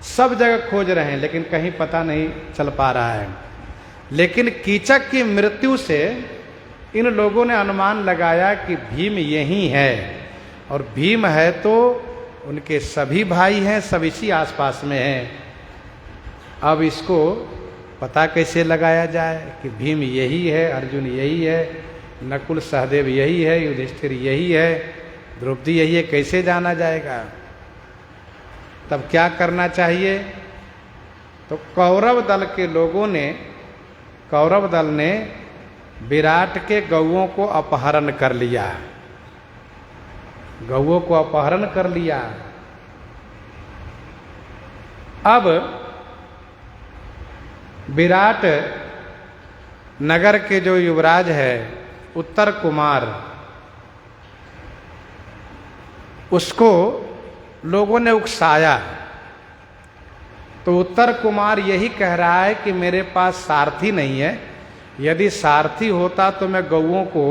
सब जगह खोज रहे हैं लेकिन कहीं पता नहीं चल पा रहा है। लेकिन कीचक की मृत्यु से इन लोगों ने अनुमान लगाया कि भीम यही है, और भीम है तो उनके सभी भाई हैं, सब इसी आसपास में हैं। अब इसको पता कैसे लगाया जाए कि भीम यही है, अर्जुन यही है, नकुल सहदेव यही है, युधिष्ठिर यही है, द्रौपदी यही है, कैसे जाना जाएगा? तब क्या करना चाहिए? तो कौरव दल के लोगों ने, कौरव दल ने विराट के गौओं को अपहरण कर लिया, गौओं को अपहरण कर लिया। अब विराट नगर के जो युवराज है उत्तर कुमार, उसको लोगों ने उकसाया। तो उत्तर कुमार यही कह रहा है कि मेरे पास सारथी नहीं है, यदि सारथी होता तो मैं गौओं को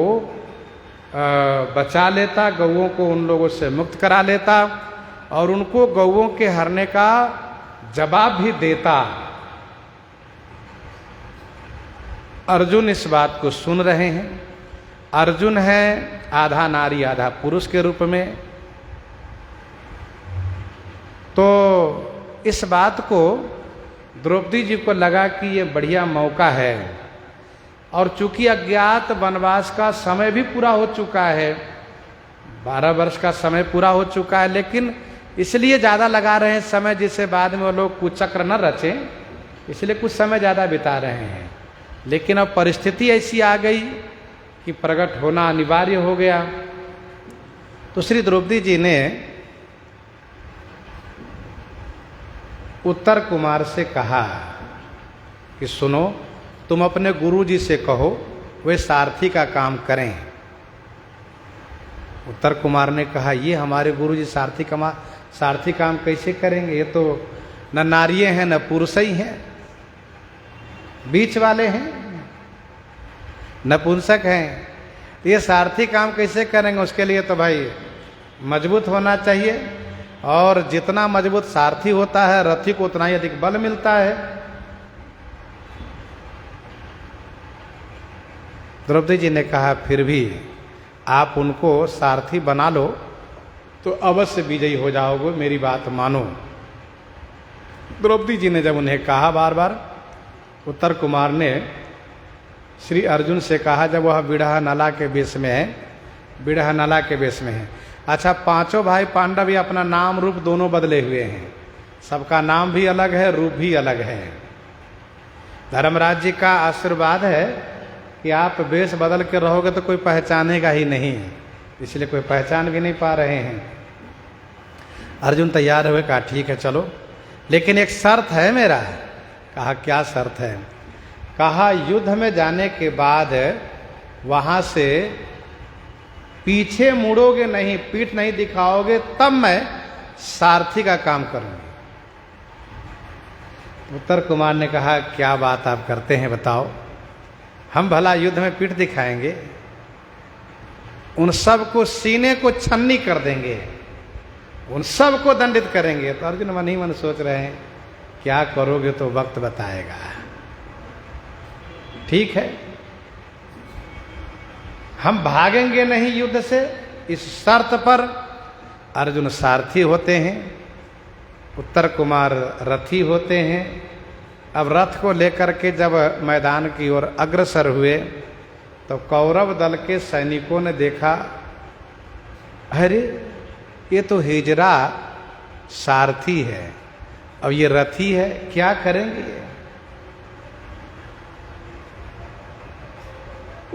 बचा लेता, गौओं को उन लोगों से मुक्त करा लेता और उनको गौओं के हरने का जवाब भी देता। अर्जुन इस बात को सुन रहे हैं। अर्जुन है आधा नारी आधा पुरुष के रूप में। तो इस बात को द्रौपदी जी को लगा कि ये बढ़िया मौका है, और चूंकि अज्ञात वनवास का समय भी पूरा हो चुका है, 12 वर्ष का समय पूरा हो चुका है, लेकिन इसलिए ज़्यादा लगा रहे हैं समय, जिससे बाद में वो लोग कुचक्र न रचें, इसलिए कुछ समय ज़्यादा बिता रहे हैं। लेकिन अब परिस्थिति ऐसी आ गई कि प्रकट होना अनिवार्य हो गया। तो श्री द्रौपदी जी ने उत्तर कुमार से कहा कि सुनो, तुम अपने गुरु जी से कहो वे सारथी का काम करें। उत्तर कुमार ने कहा, ये हमारे गुरु जी सारथी काम कैसे करेंगे? ये तो न नारिये हैं न पुरुष ही हैं, बीच वाले हैं, नपुंसक हैं, तो ये सारथी काम कैसे करेंगे? उसके लिए तो भाई मजबूत होना चाहिए, और जितना मजबूत सारथी होता है रथी को उतना ही अधिक बल मिलता है। द्रौपदी जी ने कहा, फिर भी आप उनको सारथी बना लो तो अवश्य विजयी हो जाओगे, मेरी बात मानो। द्रौपदी जी ने जब उन्हें कहा बार बार, उत्तर कुमार ने श्री अर्जुन से कहा, जब वह बिड़ह नला के वेश में है, बिड़ह नला के वेश में है। अच्छा, पांचों भाई पांडव भी अपना नाम रूप दोनों बदले हुए हैं, सबका नाम भी अलग है, रूप भी अलग है। धर्मराज जी का आशीर्वाद है कि आप वेश बदल के रहोगे तो कोई पहचानेगा ही नहीं, इसलिए कोई पहचान भी नहीं पा रहे हैं। अर्जुन तैयार हुए, कहा ठीक है चलो, लेकिन एक शर्त है मेरा। कहा क्या शर्त है? कहा युद्ध में जाने के बाद वहां से पीछे मुड़ोगे नहीं, पीठ नहीं दिखाओगे, तब मैं सारथी का काम करूंगी। उत्तर कुमार ने कहा, क्या बात आप करते हैं बताओ, हम भला युद्ध में पीठ दिखाएंगे? उन सब को सीने को छन्नी कर देंगे, उन सब को दंडित करेंगे। तो अर्जुन मन ही मन सोच रहे हैं, क्या करोगे तो वक्त बताएगा। ठीक है, हम भागेंगे नहीं युद्ध से, इस शर्त पर अर्जुन सारथी होते हैं, उत्तर कुमार रथी होते हैं। अब रथ को लेकर के जब मैदान की ओर अग्रसर हुए तो कौरव दल के सैनिकों ने देखा, अरे ये तो हिजरा सारथी है, अब ये रथी है, क्या करेंगे?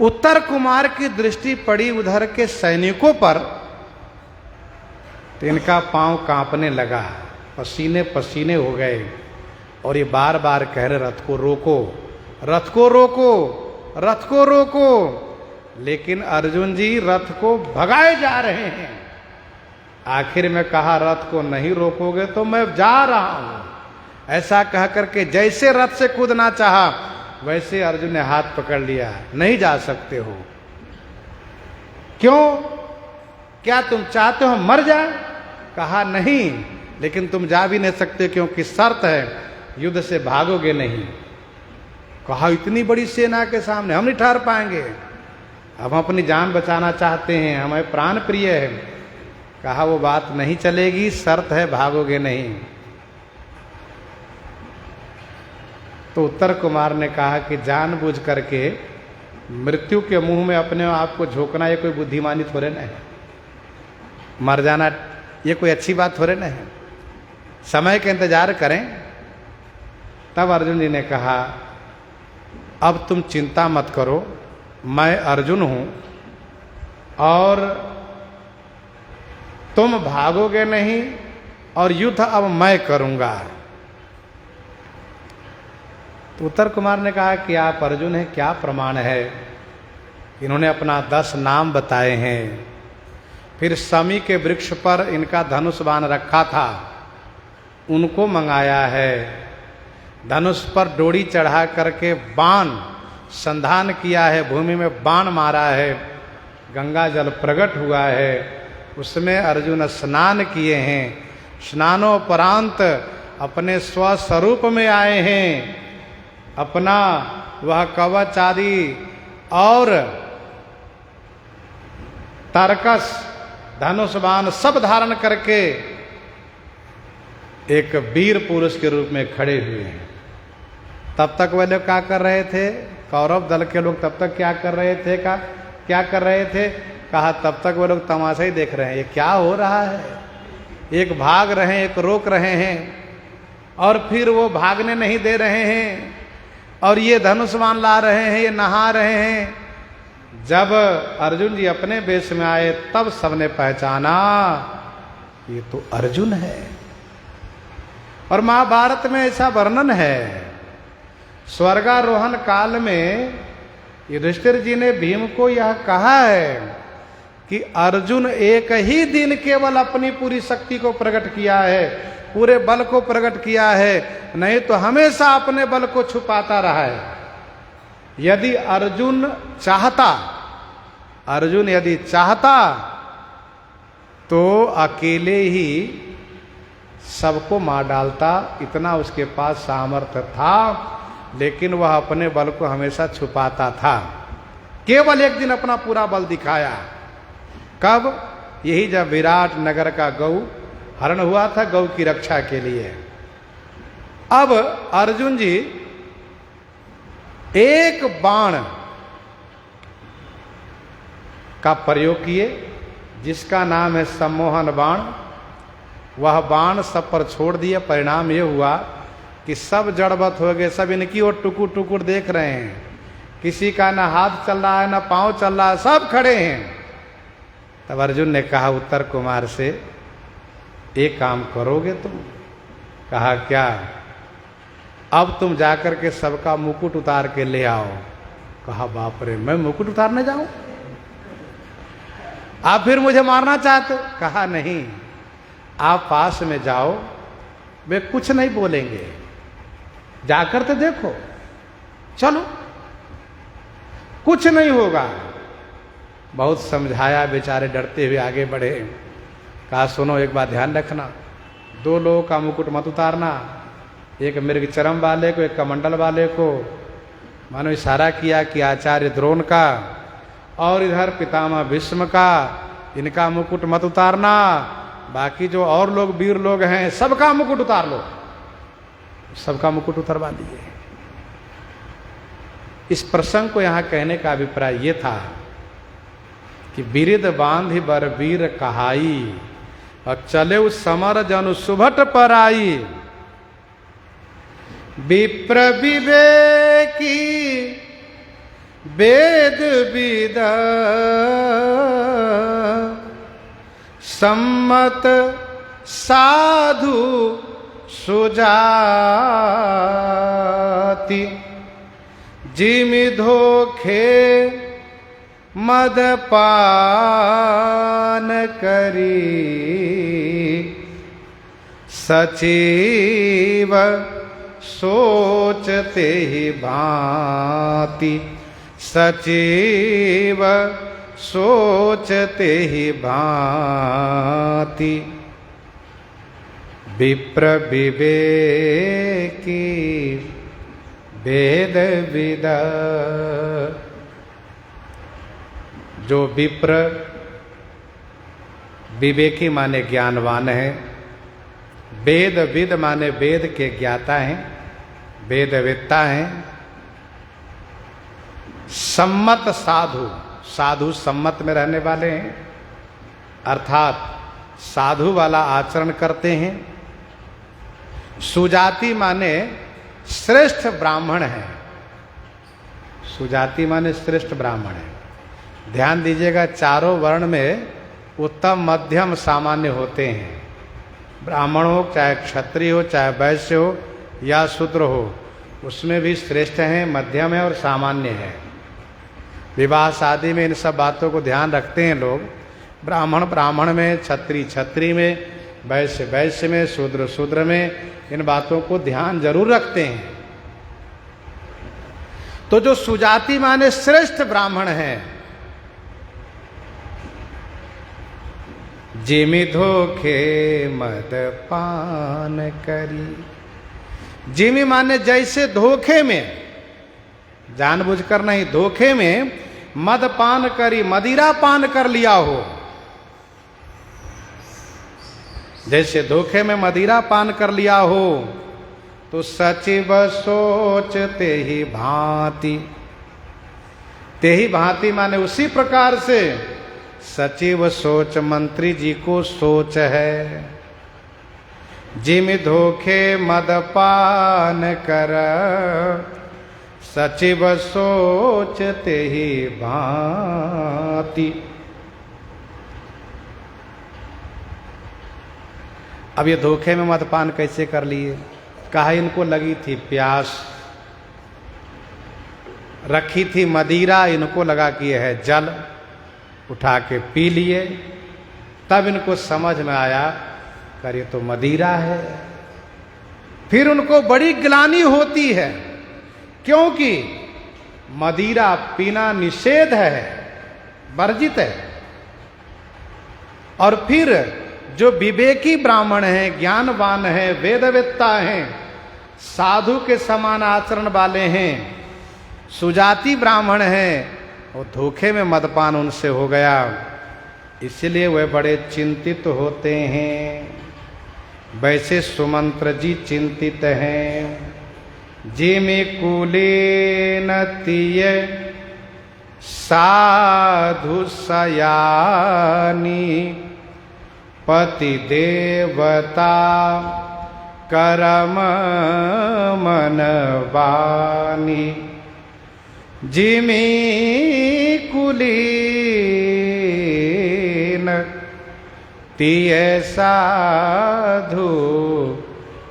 उत्तर कुमार की दृष्टि पड़ी उधर के सैनिकों पर, तो इनका पांव कांपने लगा, पसीने पसीने हो गए, और ये बार बार कह रहे, रथ को रोको, रथ को रोको, रथ को रोको। लेकिन अर्जुन जी रथ को भगाए जा रहे हैं। आखिर में कहा, रथ को नहीं रोकोगे तो मैं जा रहा हूं। ऐसा कह करके जैसे रथ से कूदना चाहा, वैसे अर्जुन ने हाथ पकड़ लिया, नहीं जा सकते हो। क्यों? क्या तुम चाहते हो मर जाए? कहा नहीं, लेकिन तुम जा भी नहीं सकते क्योंकि शर्त है, युद्ध से भागोगे नहीं। कहा इतनी बड़ी सेना के सामने हम नहीं ठहर पाएंगे, अब हम अपनी जान बचाना चाहते हैं, हमें प्राण प्रिय है। कहा वो बात नहीं चलेगी, शर्त है भागोगे नहीं। तो उत्तर कुमार ने कहा कि जानबूझ करके मृत्यु के मुंह में अपने आप को झोंकना ये कोई बुद्धिमानी थोड़े न है, मर जाना ये कोई अच्छी बात थोड़े न है, समय का इंतजार करें। तब अर्जुन जी ने कहा, अब तुम चिंता मत करो, मैं अर्जुन हूं और तुम भागोगे नहीं, और युद्ध अब मैं करूंगा। तो उत्तर कुमार ने कहा कि आप अर्जुन हैं, क्या प्रमाण है? इन्होंने अपना 10 नाम बताए हैं। फिर शमी के वृक्ष पर इनका धनुष बाण रखा था, उनको मंगाया है। धनुष पर डोरी चढ़ा करके बाण संधान किया है, भूमि में बाण मारा है, गंगा जल प्रकट हुआ है, उसमें अर्जुन स्नान किए हैं। स्नानोपरांत अपने स्वस्वरूप में आए हैं, अपना वह कवच आदि और तारकस धनुष बाण सब धारण करके एक वीर पुरुष के रूप में खड़े हुए हैं। तब तक वे लोग क्या कर रहे थे? कौरव दल के लोग तब तक क्या कर रहे थे? क्या कर रहे थे? कहा तब तक वो लोग तमाशा ही देख रहे हैं, ये क्या हो रहा है। एक भाग रहे हैं, एक रोक रहे हैं, और फिर वो भागने नहीं दे रहे हैं, और ये धनुष बाण ला रहे हैं, ये नहा रहे हैं। जब अर्जुन जी अपने वेश में आए तब सबने पहचाना ये तो अर्जुन है। और महाभारत में ऐसा वर्णन है, स्वर्गारोहण काल में युधिष्ठिर जी ने भीम को यह कहा है कि अर्जुन एक ही दिन केवल अपनी पूरी शक्ति को प्रकट किया है, पूरे बल को प्रकट किया है, नहीं तो हमेशा अपने बल को छुपाता रहा है। यदि अर्जुन यदि चाहता तो अकेले ही सबको मार डालता, इतना उसके पास सामर्थ्य था, लेकिन वह अपने बल को हमेशा छुपाता था। केवल एक दिन अपना पूरा बल दिखाया। कब? यही जब विराट नगर का गौ हरण हुआ था, गौ की रक्षा के लिए। अब अर्जुन जी एक बाण का प्रयोग किए, जिसका नाम है सम्मोहन बाण। वह बाण सब पर छोड़ दिए। परिणाम यह हुआ कि सब जड़वत हो गए, सब इनकी ओर टुकुर टुकुर देख रहे हैं। किसी का ना हाथ चल रहा है, ना पांव चल रहा है, सब खड़े हैं। तब अर्जुन ने कहा उत्तर कुमार से, एक काम करोगे तुम? कहा क्या? अब तुम जाकर के सबका मुकुट उतार के ले आओ। कहा बाप रे, मैं मुकुट उतारने जाऊं? आप फिर मुझे मारना चाहते हो? कहा नहीं, आप पास में जाओ, वे कुछ नहीं बोलेंगे, जाकर तो देखो, चलो कुछ नहीं होगा। बहुत समझाया, बेचारे डरते हुए आगे बढ़े। कहा सुनो, एक बात ध्यान रखना, दो लोगों का मुकुट मत उतारना, एक मृग चरम वाले को, एक कमंडल वाले को। मानो इशारा किया कि आचार्य द्रोण का और इधर पितामह भीष्म का, इनका मुकुट मत उतारना, बाकी जो और लोग वीर लोग हैं सबका मुकुट उतार लो। सबका मुकुट उतरवा दिए। इस प्रसंग को यहां कहने का अभिप्राय यह था कि बिरिद बांधि बर वीर कहाई, और चले उस समर जनु सुभट पर आई। विप्र विवेकी वेद विद सम्मत साधु सुजाति, जिमि धोखे मदपान करी, सचिव सोचते ही भांति, सचिव सोचते ही भांति। विप्र विवेकी वेद विद, जो विप्र विवेकी माने ज्ञानवान है, वेद विद माने वेद के ज्ञाता हैं, वेदवेत्ता हैं, सम्मत साधु, साधु सम्मत में रहने वाले हैं, अर्थात साधु वाला आचरण करते हैं। सुजाति माने श्रेष्ठ ब्राह्मण है, सुजाति माने श्रेष्ठ ब्राह्मण है। ध्यान दीजिएगा, चारों वर्ण में उत्तम मध्यम सामान्य होते हैं। ब्राह्मण हो, चाहे क्षत्रिय हो, चाहे वैश्य हो या शूद्र हो, उसमें भी श्रेष्ठ हैं, मध्यम है और सामान्य है। विवाह शादी में इन सब बातों को ध्यान रखते हैं लोग। ब्राह्मण ब्राह्मण में, क्षत्रिय क्षत्रिय में, वैश्य वैश्य में, शूद्र शूद्र में, इन बातों को ध्यान जरूर रखते हैं। तो जो सुजाति माने श्रेष्ठ ब्राह्मण हैं, जिमि धोखे मद पान करी, जिमि माने जैसे धोखे में, जानबूझकर नहीं, धोखे में मद पान करी, मदिरा पान कर लिया हो। जैसे धोखे में मदिरा पान कर लिया हो तो सचिव सोचते ही भांति, ते ही भांति माने उसी प्रकार से सचिव सोच मंत्री जी को सोच है। जिम धोखे मदपान कर, सचिव सोचते ही भांति। अब ये धोखे में मदपान कैसे कर लिए? कहा इनको लगी थी प्यास, रखी थी मदिरा, इनको लगा कि यह है जल, उठा के पी लिए। तब इनको समझ में आया कर ये तो मदिरा है। फिर उनको बड़ी ग्लानि होती है, क्योंकि मदिरा पीना निषेध है, वर्जित है। और फिर जो विवेकी ब्राह्मण हैं, ज्ञानवान हैं, वेदवेत्ता हैं, साधु के समान आचरण वाले हैं, सुजाति ब्राह्मण हैं, वो धोखे में मदपान उनसे हो गया, इसलिए वे बड़े चिंतित होते हैं। वैसे सुमंत्र जी चिंतित हैं। जिमि कुलीन तिय साधु सयानी, पति देवता करम मन वानी। जिमि कुलीन तिय साधु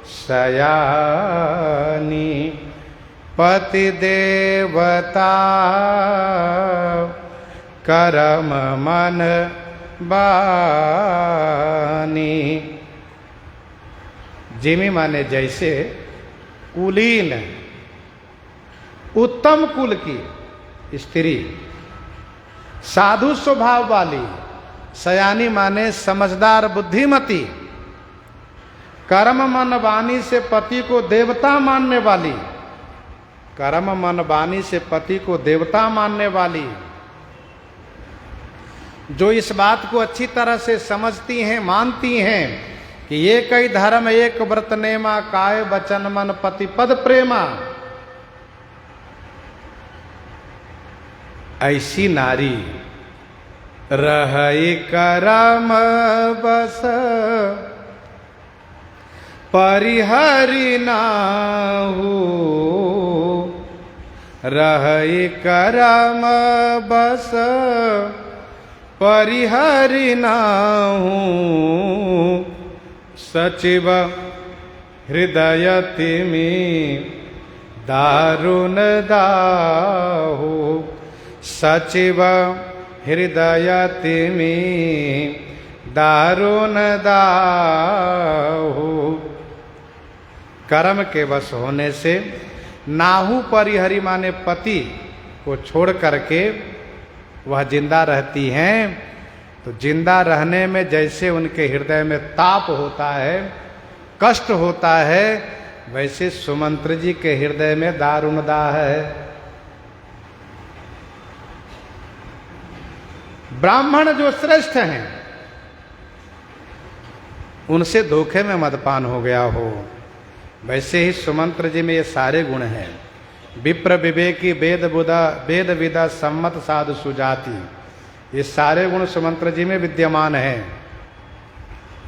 सयानी, पति देवता करम मन बानी। जिमी माने जैसे, कुलीन उत्तम कुल की स्त्री, साधु स्वभाव वाली, सयानी माने समझदार बुद्धिमती, कर्म मन वाणी से पति को देवता मानने वाली, कर्म मन वाणी से पति को देवता मानने वाली, जो इस बात को अच्छी तरह से समझती हैं, मानती हैं कि ये कई धर्म एक व्रत नेमा, काय वचन मन पति पद प्रेमा। ऐसी नारी रही करम बस, परिहरि नाहु, रही करम बस, परिहरि नाहु। सचिव हृदय तिमि दारुण दाहु, सचिव हृदय तिमि दारुण दाहु। कर्म के वश होने से नाहु परिहरि माने पति को छोड़ करके वह जिंदा रहती हैं। तो जिंदा रहने में जैसे उनके हृदय में ताप होता है, कष्ट होता है, वैसे सुमंत्र जी के हृदय में दारुण दाह है। ब्राह्मण जो श्रेष्ठ हैं उनसे धोखे में मदपान हो गया हो, वैसे ही सुमंत्र जी में ये सारे गुण हैं। विप्र विवेकी वेद विदा सम्मत साधु सुजाति, ये सारे गुण सुमंत्र जी में विद्यमान हैं।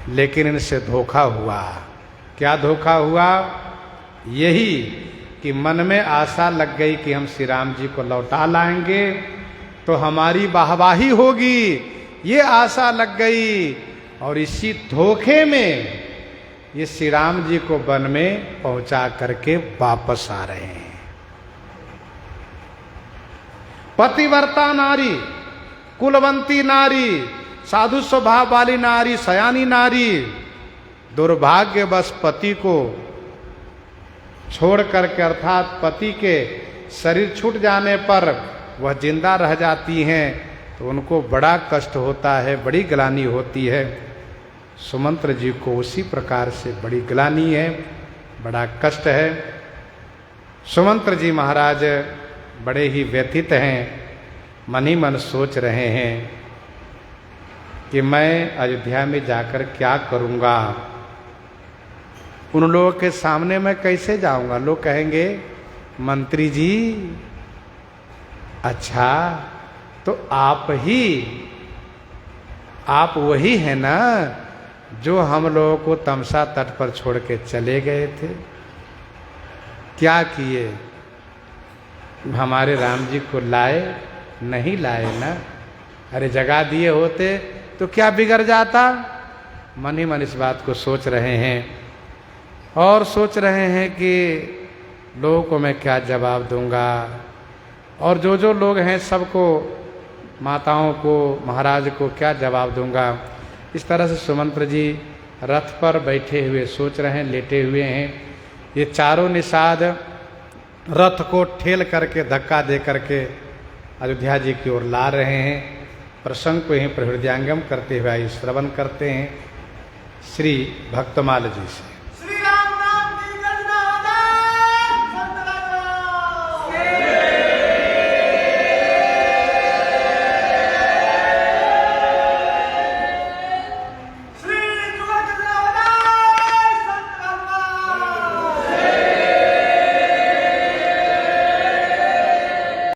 लेकिन इनसे धोखा हुआ। क्या धोखा हुआ? यही कि मन में आशा लग गई कि हम श्री राम जी को लौटा लाएंगे तो हमारी वाहवाही होगी, ये आशा लग गई। और इसी धोखे में ये श्री राम जी को वन में पहुंचा करके वापस आ रहे हैं। पतिव्रता नारी, कुलवंती नारी, साधु स्वभाव वाली नारी, सयानी नारी, दुर्भाग्यवश पति को छोड़ करके अर्थात पति के शरीर छूट जाने पर वह जिंदा रह जाती हैं, तो उनको बड़ा कष्ट होता है, बड़ी ग्लानि होती है। सुमंत्र जी को उसी प्रकार से बड़ी ग्लानि है, बड़ा कष्ट है। सुमंत्र जी महाराज बड़े ही व्यथित हैं। मन ही मन सोच रहे हैं कि मैं अयोध्या में जाकर क्या करूंगा, उन लोगों के सामने मैं कैसे जाऊंगा। लोग कहेंगे मंत्री जी अच्छा तो आप वही हैं ना जो हम लोगों को तमसा तट पर छोड़ के चले गए थे, क्या किए, हमारे राम जी को लाए, नहीं लाए ना, अरे जगा दिए होते तो क्या बिगड़ जाता। मन ही मन इस बात को सोच रहे हैं और सोच रहे हैं कि लोगों को मैं क्या जवाब दूंगा। और जो जो लोग हैं सबको, माताओं को, महाराज को क्या जवाब दूंगा। इस तरह से सुमंत्र जी रथ पर बैठे हुए सोच रहे हैं, लेटे हुए हैं। ये चारों निषाद रथ को ठेल करके, धक्का दे करके अयोध्या जी की ओर ला रहे हैं। प्रसंग को यहीं पर हृदयांगम करते हुए श्रवण करते हैं श्री भक्तमाल जी से।